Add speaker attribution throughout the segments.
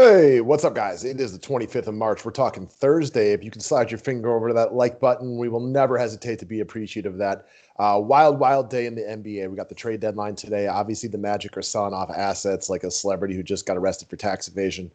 Speaker 1: Hey, what's up, guys? It is the 25th of March. We're talking Thursday. If you can slide your finger over to that like button, we will never hesitate to be appreciative of that. Wild day in the NBA. We got the trade deadline today. Obviously, the Magic are selling off assets like a celebrity who just got arrested for tax evasion.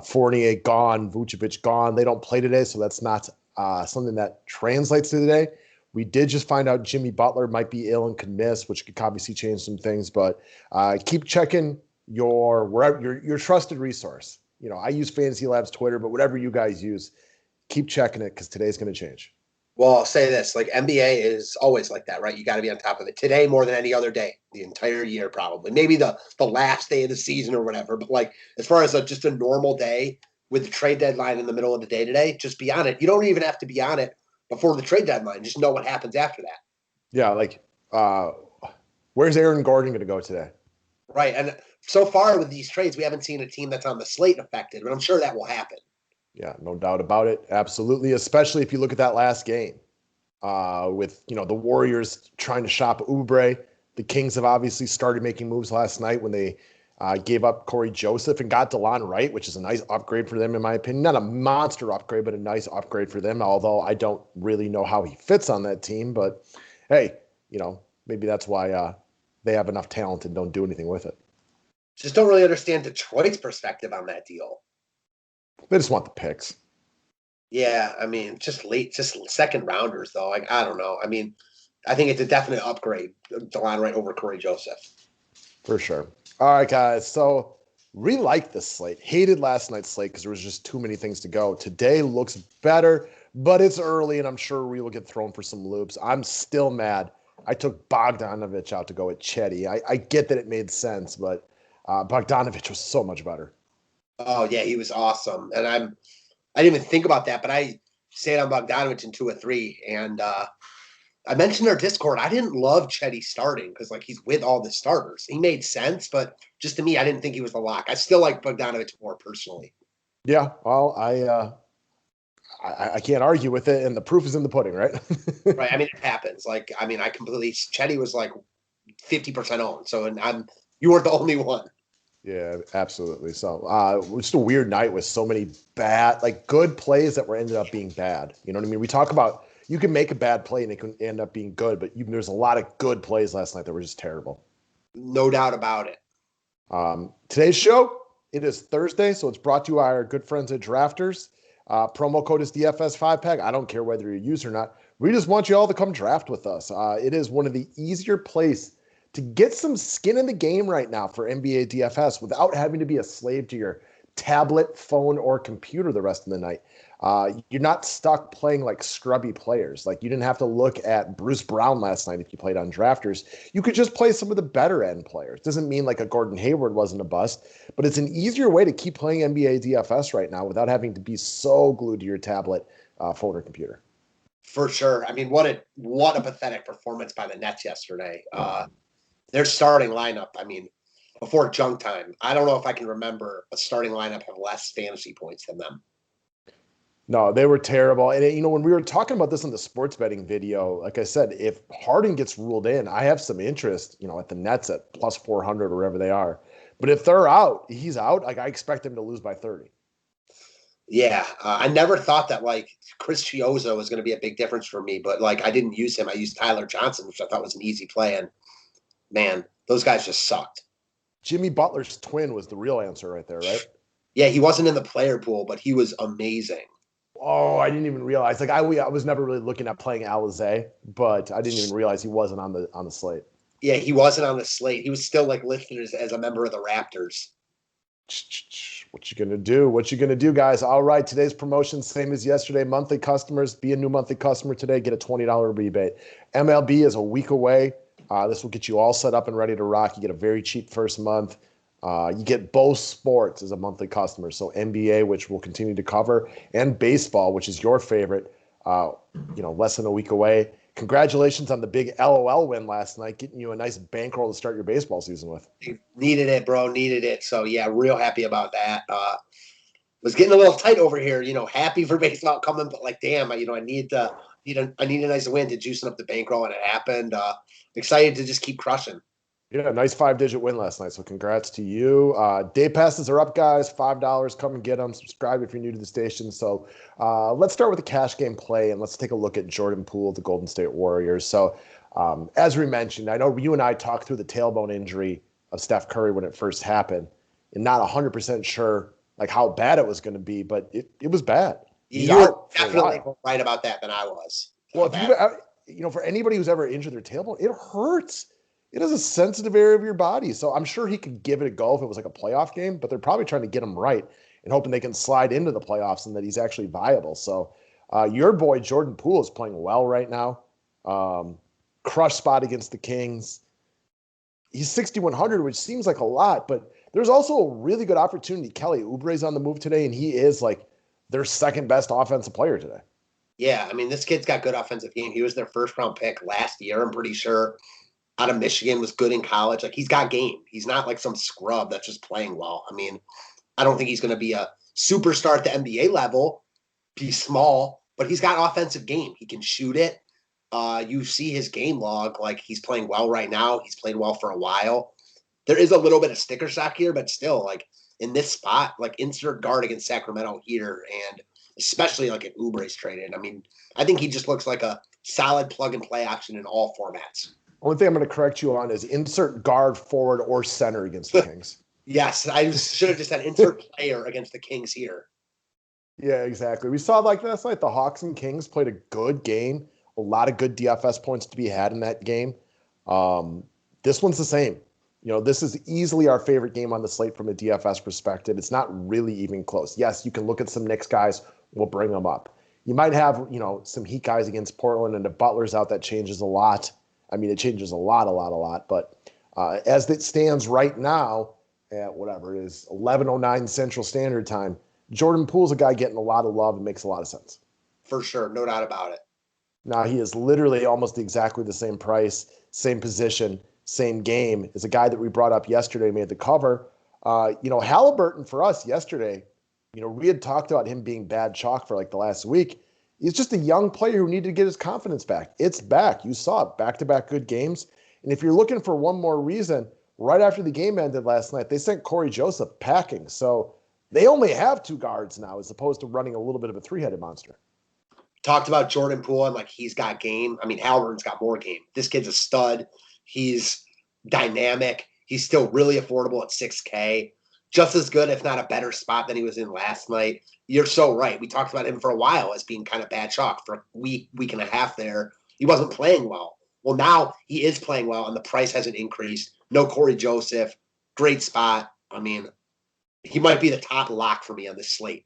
Speaker 1: Fournier gone, Vucevic gone. They don't play today, so that's not something that translates to today. We did just find out Jimmy Butler might be ill and could miss, which could obviously change some things. But keep checking your trusted resource. I use Fantasy Labs Twitter, but whatever you guys use, keep checking it because today's going to change.
Speaker 2: Well, I'll say this, like NBA is always like that, right? You got to be on top of it today more than any other day, the entire year probably. Maybe the last day of the season or whatever. But like as far as just a normal day with the trade deadline in the middle of the day today, just be on it. You don't even have to be on it before the trade deadline. Just know what happens after that.
Speaker 1: Yeah, where's Aaron Gordon going to go today?
Speaker 2: Right. And so far with these trades, we haven't seen a team that's on the slate affected, but I'm sure that will happen.
Speaker 1: Yeah, no doubt about it. Absolutely, especially if you look at that last game with the Warriors trying to shop Oubre. The Kings have obviously started making moves last night when they gave up Corey Joseph and got DeLon Wright, which is a nice upgrade for them, in my opinion. Not a monster upgrade, but a nice upgrade for them, although I don't really know how he fits on that team. But, hey, maybe that's why they have enough talent and don't do anything with it.
Speaker 2: Just don't really understand Detroit's perspective on that deal.
Speaker 1: They just want the picks.
Speaker 2: Yeah, I mean, just second rounders, though. Like, I don't know. I mean, I think it's a definite upgrade, DeLon Wright over Corey Joseph.
Speaker 1: For sure. All right, guys. So, really liked this slate. Hated last night's slate because there was just too many things to go. Today looks better, but it's early, and I'm sure we will get thrown for some loops. I'm still mad. I took Bogdanovich out to go with Chetty. I get that it made sense, but Bogdanovich was so much better.
Speaker 2: Oh, yeah, he was awesome. And I didn't even think about that, but I stayed on Bogdanovich in 2 or 3. And I mentioned in our Discord, I didn't love Chetty starting because, like, he's with all the starters. He made sense, but just to me, I didn't think he was the lock. I still like Bogdanovich more personally.
Speaker 1: Yeah, well, I can't argue with it, and the proof is in the pudding, right?
Speaker 2: Right. I mean, it happens. Like, I mean, Chetty was like 50% owned. So, you weren't the only one.
Speaker 1: Yeah, absolutely. So it was just a weird night with so many good plays that ended up being bad. You know what I mean? We talk about you can make a bad play and it can end up being good, but there's a lot of good plays last night that were just terrible.
Speaker 2: No doubt about it.
Speaker 1: Today's show, it is Thursday, so it's brought to you by our good friends at Drafters. Promo code is DFS 5-pack. I don't care whether you're a user or not. We just want you all to come draft with us. It is one of the easier places to get some skin in the game right now for NBA DFS without having to be a slave to your tablet, phone, or computer the rest of the night. You're not stuck playing like scrubby players. Like you didn't have to look at Bruce Brown last night if you played on Drafters. You could just play some of the better end players. Doesn't mean like a Gordon Hayward wasn't a bust, but it's an easier way to keep playing NBA DFS right now without having to be so glued to your tablet, phone, or computer.
Speaker 2: For sure. I mean, what a pathetic performance by the Nets yesterday. Their starting lineup, I mean, before junk time, I don't know if I can remember a starting lineup have less fantasy points than them.
Speaker 1: No, they were terrible. And, when we were talking about this in the sports betting video, like I said, if Harden gets ruled in, I have some interest, at the Nets at plus 400 or wherever they are. But if he's out, like I expect them to lose by 30.
Speaker 2: Yeah, I never thought that, like, Chris Chiozo was going to be a big difference for me. But, like, I didn't use him. I used Tyler Johnson, which I thought was an easy play. And, man, those guys just sucked.
Speaker 1: Jimmy Butler's twin was the real answer right there, right?
Speaker 2: Yeah, he wasn't in the player pool, but he was amazing.
Speaker 1: Oh, I didn't even realize. Like I was never really looking at playing Alizé, but I didn't even realize he wasn't on the slate.
Speaker 2: Yeah, he wasn't on the slate. He was still like listed as a member of the Raptors.
Speaker 1: What you gonna do? What you gonna do, guys? All right, today's promotion, same as yesterday. Monthly customers, be a new monthly customer today. Get a $20 rebate. MLB is a week away. This will get you all set up and ready to rock. You get a very cheap first month. You get both sports as a monthly customer. So NBA, which we'll continue to cover, and baseball, which is your favorite, less than a week away. Congratulations on the big LOL win last night, getting you a nice bankroll to start your baseball season with.
Speaker 2: Needed it, bro. Needed it. So, yeah, real happy about that. Was getting a little tight over here, happy for baseball coming, but like, damn, I need a nice win to juicing up the bankroll, and it happened. Excited to just keep crushing.
Speaker 1: Yeah, nice 5-digit win last night. So congrats to you. Day passes are up, guys. $5. Come and get them. Subscribe if you're new to the station. So let's start with the cash game play and let's take a look at Jordan Poole, the Golden State Warriors. So as we mentioned, I know you and I talked through the tailbone injury of Steph Curry when it first happened, and not 100% sure like how bad it was going to be, but it was bad. He's
Speaker 2: You're
Speaker 1: out for a
Speaker 2: definitely
Speaker 1: while.
Speaker 2: right about that than I was.
Speaker 1: Well, if for anybody who's ever injured their tailbone, it hurts. It is a sensitive area of your body. So I'm sure he could give it a go if it was like a playoff game, but they're probably trying to get him right and hoping they can slide into the playoffs and that he's actually viable. So your boy Jordan Poole is playing well right now. Crush spot against the Kings. He's 6,100, which seems like a lot, but there's also a really good opportunity. Kelly Oubre's on the move today, and he is like their second best offensive player today.
Speaker 2: Yeah, I mean, this kid's got good offensive game. He was their first round pick last year, I'm pretty sure. Out of Michigan, was good in college. Like, he's got game. He's not like some scrub that's just playing well. I mean, I don't think he's going to be a superstar at the NBA level. He's small, but he's got offensive game. He can shoot it. You see his game log. Like, he's playing well right now. He's played well for a while. There is a little bit of sticker shock here, but still, like, in this spot, like, insert guard against Sacramento here, and especially like if Oubre's traded. I mean, I think he just looks like a solid plug and play option in all formats.
Speaker 1: Only thing I'm going to correct you on is insert guard, forward, or center against the Kings.
Speaker 2: Yes, I should have just said insert player against the Kings here.
Speaker 1: Yeah, exactly. We saw like last night, the Hawks and Kings played a good game. A lot of good DFS points to be had in that game. This one's the same. This is easily our favorite game on the slate from a DFS perspective. It's not really even close. Yes, you can look at some Knicks guys. We'll bring them up. You might have, some Heat guys against Portland, and if Butler's out, that changes a lot. I mean, it changes a lot. But as it stands right now, at whatever it is, 11:09 Central Standard Time, Jordan Poole's a guy getting a lot of love and makes a lot of sense.
Speaker 2: For sure, no doubt about it.
Speaker 1: Now, he is literally almost exactly the same price, same position, same game as a guy that we brought up yesterday, made the cover. Halliburton for us yesterday, we had talked about him being bad chalk for like the last week. He's just a young player who needed to get his confidence back. It's back. You saw it, back-to-back good games. And if you're looking for one more reason, right after the game ended last night, they sent Corey Joseph packing. So they only have two guards now as opposed to running a little bit of a three-headed monster.
Speaker 2: Talked about Jordan Poole and like he's got game. I mean, Halliburton's got more game. This kid's a stud. He's dynamic. He's still really affordable at 6K. Just as good, if not a better spot than he was in last night. You're so right. We talked about him for a while as being kind of bad chalk for a week and a half there. He wasn't playing well. Well, now he is playing well, and the price hasn't increased. No Corey Joseph. Great spot. I mean, he might be the top lock for me on this slate.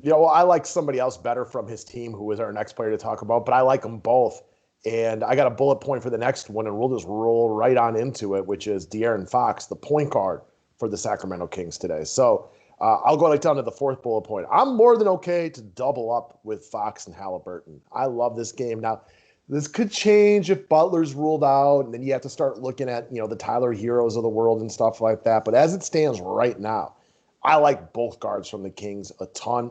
Speaker 1: I like somebody else better from his team who is our next player to talk about, but I like them both. And I got a bullet point for the next one, and we'll just roll right on into it, which is De'Aaron Fox, the point guard for the Sacramento Kings today. So I'll go down to the fourth bullet point. I'm more than okay to double up with Fox and Halliburton. I love this game. Now, this could change if Butler's ruled out, and then you have to start looking at, the Tyler Heroes of the world and stuff like that. But as it stands right now, I like both guards from the Kings a ton.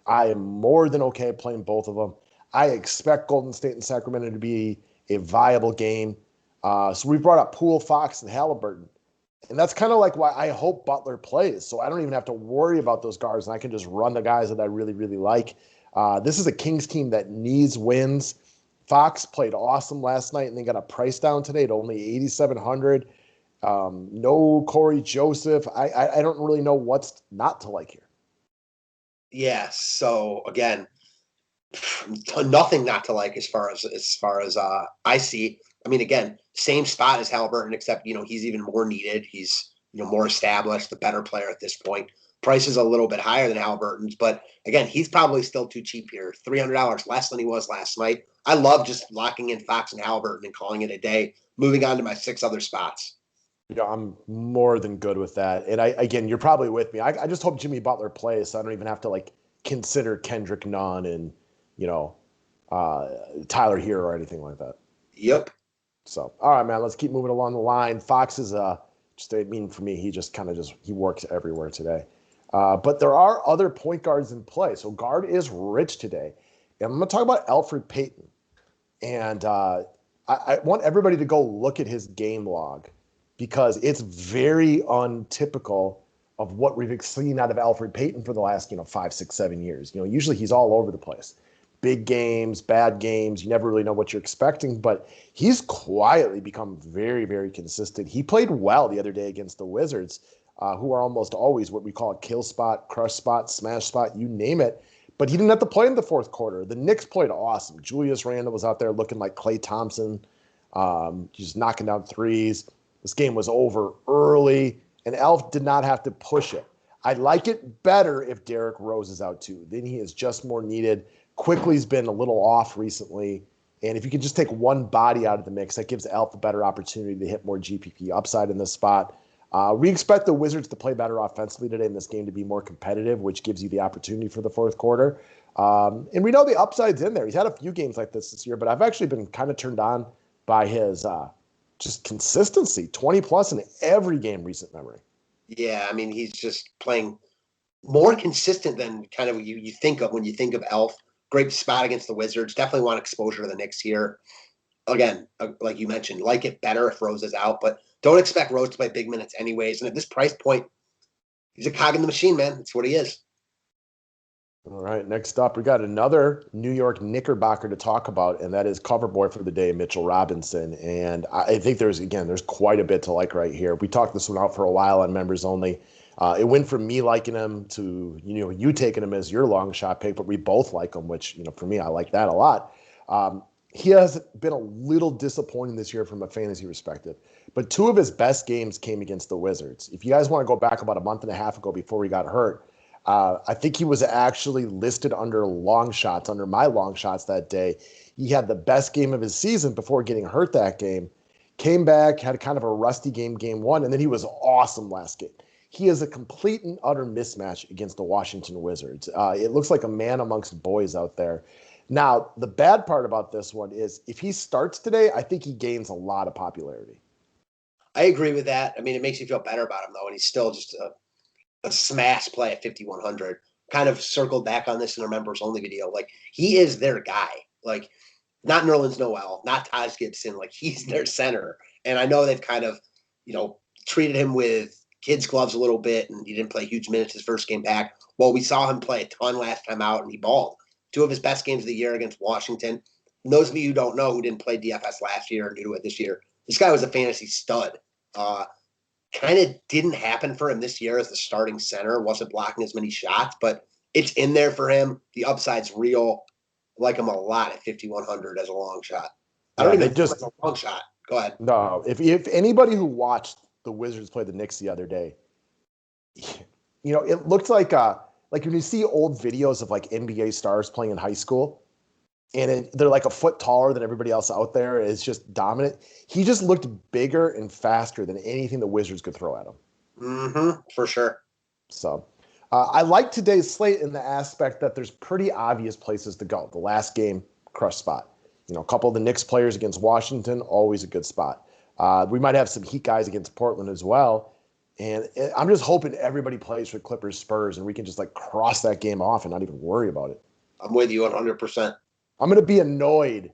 Speaker 1: I am more than okay playing both of them. I expect Golden State and Sacramento to be a viable game. So we brought up Poole, Fox, and Halliburton. And that's kind of like why I hope Butler plays. So I don't even have to worry about those guards, and I can just run the guys that I really, really like. This is a Kings team that needs wins. Fox played awesome last night, and they got a price down today to only 8,700. No Corey Joseph. I don't really know what's not to like here.
Speaker 2: Yeah. So again, nothing not to like as far as I see. I mean, again, same spot as Halliburton, except he's even more needed. He's more established, the better player at this point. Price is a little bit higher than Halliburton's, but again, he's probably still too cheap here. $300 less than he was last night. I love just locking in Fox and Halliburton and calling it a day. Moving on to my 6 other spots.
Speaker 1: I'm more than good with that. And you're probably with me. I just hope Jimmy Butler plays, so I don't even have to consider Kendrick Nunn and Tyler Hero or anything like that.
Speaker 2: Yep.
Speaker 1: So, all right, man, let's keep moving along the line. Fox is for me, he just he works everywhere today. But there are other point guards in play. So guard is rich today. And I'm going to talk about Elfrid Payton. And I want everybody to go look at his game log. because it's very untypical of what we've seen out of Alfred Payton for the last, 5, 6, 7 years. Usually he's all over the place. Big games, bad games. You never really know what you're expecting, but he's quietly become very, very consistent. He played well the other day against the Wizards, who are almost always what we call a kill spot, crush spot, smash spot, you name it. But he didn't have to play in the fourth quarter. The Knicks played awesome. Julius Randle was out there looking like Klay Thompson, just knocking down threes. This game was over early, and Elf did not have to push it. I like it better if Derrick Rose is out too. Then he is just more needed. Quickly's been a little off recently, and if you can just take one body out of the mix, that gives Elf a better opportunity to hit more GPP upside in this spot. We expect the Wizards to play better offensively today in this game to be more competitive, which gives you the opportunity for the fourth quarter. And we know the upside's in there. He's had a few games like this year, but I've actually been kind of turned on by his just consistency, 20 plus in every game recent memory.
Speaker 2: Yeah, I mean, he's just playing more consistent than kind of you think of when you think of Elf. Great spot against the Wizards. Definitely want exposure to the Knicks here. Again, like you mentioned, like it better if Rose is out, but don't expect Rose to play big minutes anyways. And at this price point, he's a cog in the machine, man. That's what he is.
Speaker 1: All right, next up, we got another New York Knickerbocker to talk about, and that is cover boy for the day, Mitchell Robinson. And I think there's quite a bit to like right here. We talked this one out for a while on members only. It went from me liking him to, you taking him as your long shot pick, but we both like him, which, for me, I like that a lot. He has been a little disappointing this year from a fantasy perspective, but two of his best games came against the Wizards. If you guys want to go back about a month and a half ago before he got hurt, I think he was actually listed under long shots, under my long shots that day. He had the best game of his season before getting hurt that game, came back, had kind of a rusty game one, and then he was awesome last game. He is a complete and utter mismatch against the Washington Wizards. It looks like a man amongst boys out there. Now, the bad part about this one is if he starts today, I think he gains a lot of popularity.
Speaker 2: I agree with that. I mean, it makes you feel better about him, though, and he's still just a smash play at 5,100. Kind of circled back on this in our members only video. Like, he is their guy. Like, not Nerlens Noel, not Taj Gibson. Like, he's their center. And I know they've kind of, treated him with kids' gloves a little bit, and he didn't play huge minutes his first game back. Well, we saw him play a ton last time out, and he balled. Two of his best games of the year against Washington. And those of you who don't know, who didn't play DFS last year and new to it this year, this guy was a fantasy stud. Kind of didn't happen for him this year as the starting center. Wasn't blocking as many shots, but it's in there for him. The upside's real. I like him a lot at 5,100 as a long shot. I don't even just a long shot. Go ahead.
Speaker 1: No, if anybody who watched the Wizards play the Knicks the other day, it looked like when you see old videos of like NBA stars playing in high school, and they're like a foot taller than everybody else out there. It's just dominant. He just looked bigger and faster than anything the Wizards could throw at him.
Speaker 2: Mm-hmm, for sure.
Speaker 1: So I like today's slate in the aspect that there's pretty obvious places to go. The last game, crush spot. A couple of the Knicks players against Washington, always a good spot. We might have some Heat guys against Portland as well. And I'm just hoping everybody plays for Clippers Spurs and we can just like cross that game off and not even worry about it.
Speaker 2: I'm with you 100%.
Speaker 1: I'm going to be annoyed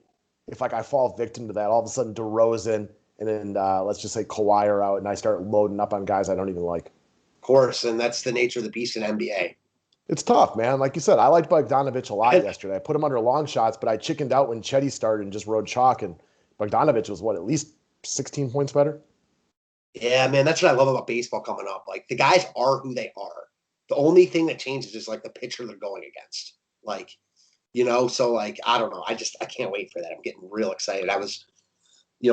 Speaker 1: if I fall victim to that. All of a sudden DeRozan and then let's just say Kawhi are out and I start loading up on guys I don't even like.
Speaker 2: Of course, and that's the nature of the beast in NBA.
Speaker 1: It's tough, man. Like you said, I liked Bogdanovich a lot yesterday. I put him under long shots, but I chickened out when Chetty started and just rode chalk, and Bogdanovich was, at least 16 points better?
Speaker 2: Yeah, man, that's what I love about baseball coming up. Like, the guys are who they are. The only thing that changes is, like, the pitcher they're going against. Like, so, like, I don't know. I can't wait for that. I'm getting real excited. I was,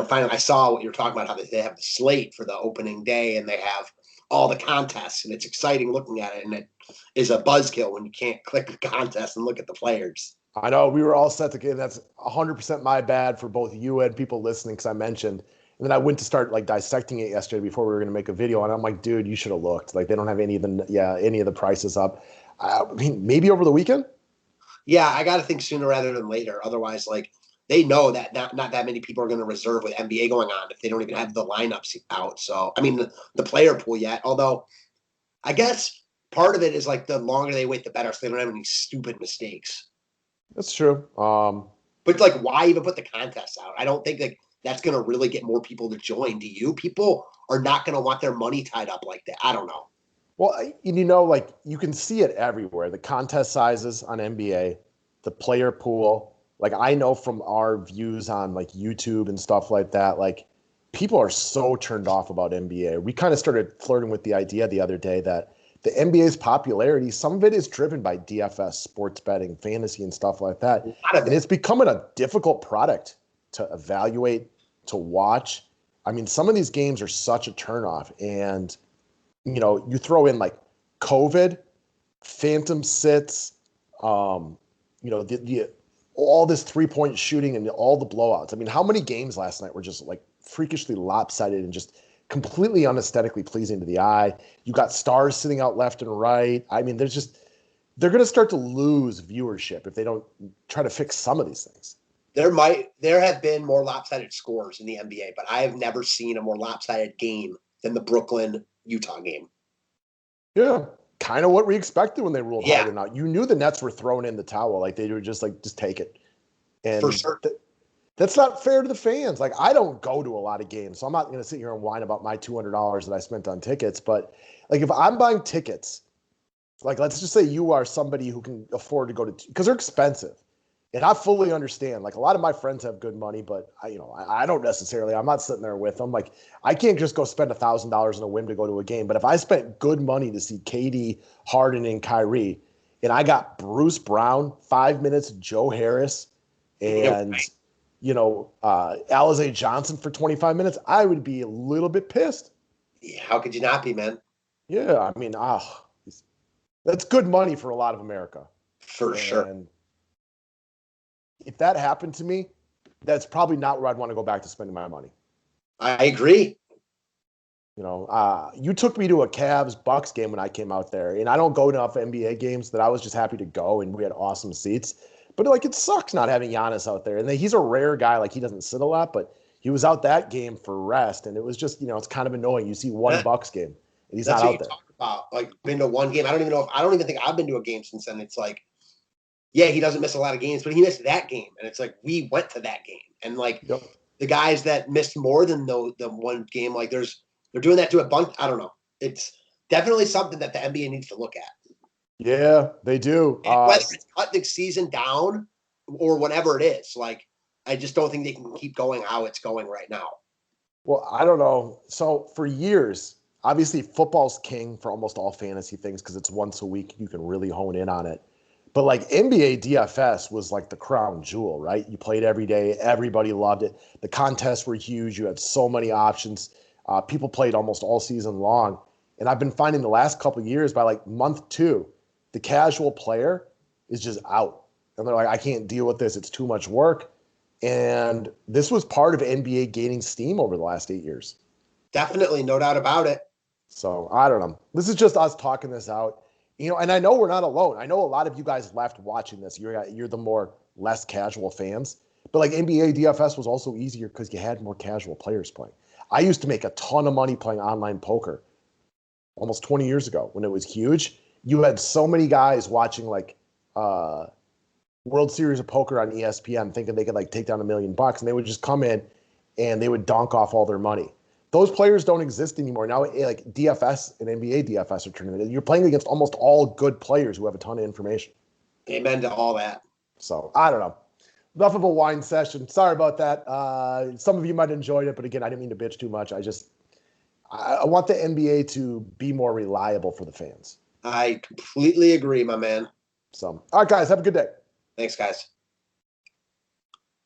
Speaker 2: finally I saw what you were talking about, how they have the slate for the opening day, and they have all the contests, and it's exciting looking at it, and it is a buzzkill when you can't click the contest and look at the players.
Speaker 1: I know we were all set to get. That's 100% my bad for both you and people listening, because I mentioned, and then I went to start like dissecting it yesterday before we were going to make a video, and I'm like, dude, you should have looked. Like, they don't have any of the prices up. I mean, maybe over the weekend.
Speaker 2: Yeah, I got to think sooner rather than later. Otherwise, like, they know that not that many people are going to reserve with NBA going on if they don't even have the lineups out. So, I mean, the player pool yet. Although, I guess part of it is like the longer they wait, the better, so they don't have any stupid mistakes.
Speaker 1: That's true.
Speaker 2: But like, why even put the contest out? I don't think like that's going to really get more people to join. Do you? People are not going to want their money tied up like that. I don't know.
Speaker 1: Well, like you can see it everywhere. The contest sizes on NBA, the player pool. Like I know from our views on like YouTube and stuff like that, like people are so turned off about NBA. We kind of started flirting with the idea the other day that the NBA's popularity, some of it is driven by DFS, sports betting, fantasy, and stuff like that. And it's becoming a difficult product to evaluate, to watch. I mean, some of these games are such a turnoff. And, you throw in like COVID, phantom sits, the all this 3-point shooting and all the blowouts. I mean, how many games last night were just like freakishly lopsided and just completely unaesthetically pleasing to the eye? You got stars sitting out left and right. I mean, they're going to start to lose viewership if they don't try to fix some of these things.
Speaker 2: There have been more lopsided scores in the NBA, but I have never seen a more lopsided game than the Brooklyn-Utah game.
Speaker 1: Yeah, kind of what we expected when they ruled Harden out. You knew the Nets were throwing in the towel. Like they were just take it. And
Speaker 2: for sure.
Speaker 1: That's not fair to the fans. Like I don't go to a lot of games, so I'm not going to sit here and whine about my $200 that I spent on tickets. But like if I'm buying tickets, like let's just say you are somebody who can afford to go to, because they're expensive. And I fully understand. Like a lot of my friends have good money, but I don't necessarily. I'm not sitting there with them. Like I can't just go spend $1,000 on a whim to go to a game. But if I spent good money to see KD, Harden, and Kyrie, and I got Bruce Brown, 5 minutes, Joe Harris, and Alize Johnson for 25 minutes, I would be a little bit pissed.
Speaker 2: Yeah, how could you not be, man?
Speaker 1: Yeah, I mean, that's good money for a lot of America.
Speaker 2: For sure.
Speaker 1: If that happened to me, that's probably not where I'd want to go back to spending my money.
Speaker 2: I agree.
Speaker 1: You took me to a Cavs-Bucks game when I came out there, and I don't go enough NBA games that I was just happy to go, and we had awesome seats. But it sucks not having Giannis out there, and he's a rare guy. Like he doesn't sit a lot, but he was out that game for rest, and it was just it's kind of annoying. You see one Bucks game, and he's not out there.
Speaker 2: Talk about like been to one game. I don't even think I've been to a game since then. It's like, yeah, he doesn't miss a lot of games, but he missed that game, and it's like we went to that game, and the guys that missed more than the one game, like they're doing that to a bunch. I don't know. It's definitely something that the NBA needs to look at.
Speaker 1: Yeah, they do.
Speaker 2: Whether it's cut the season down or whatever it is, like I just don't think they can keep going how it's going right now.
Speaker 1: Well, I don't know. So for years, obviously football's king for almost all fantasy things because it's once a week. You can really hone in on it. But like NBA DFS was like the crown jewel, right? You played every day. Everybody loved it. The contests were huge. You had so many options. People played almost all season long. And I've been finding the last couple of years by like month 2, the casual player is just out. And they're like, I can't deal with this. It's too much work. And this was part of NBA gaining steam over the last 8 years.
Speaker 2: Definitely. No doubt about it.
Speaker 1: So I don't know. This is just us talking this out. And I know we're not alone. I know a lot of you guys left watching this. You're the less casual fans. But like NBA DFS was also easier because you had more casual players playing. I used to make a ton of money playing online poker almost 20 years ago when it was huge. You had so many guys watching like World Series of Poker on ESPN thinking they could like take down $1 million, and they would just come in and they would donk off all their money. Those players don't exist anymore. Now, like DFS and NBA DFS are turning it. You're playing against almost all good players who have a ton of information.
Speaker 2: Amen to all that.
Speaker 1: So, I don't know. Enough of a wine session. Sorry about that. Some of you might have enjoyed it, but again, I didn't mean to bitch too much. I want the NBA to be more reliable for the fans.
Speaker 2: I completely agree, my man.
Speaker 1: So, all right, guys, have a good day.
Speaker 2: Thanks, guys.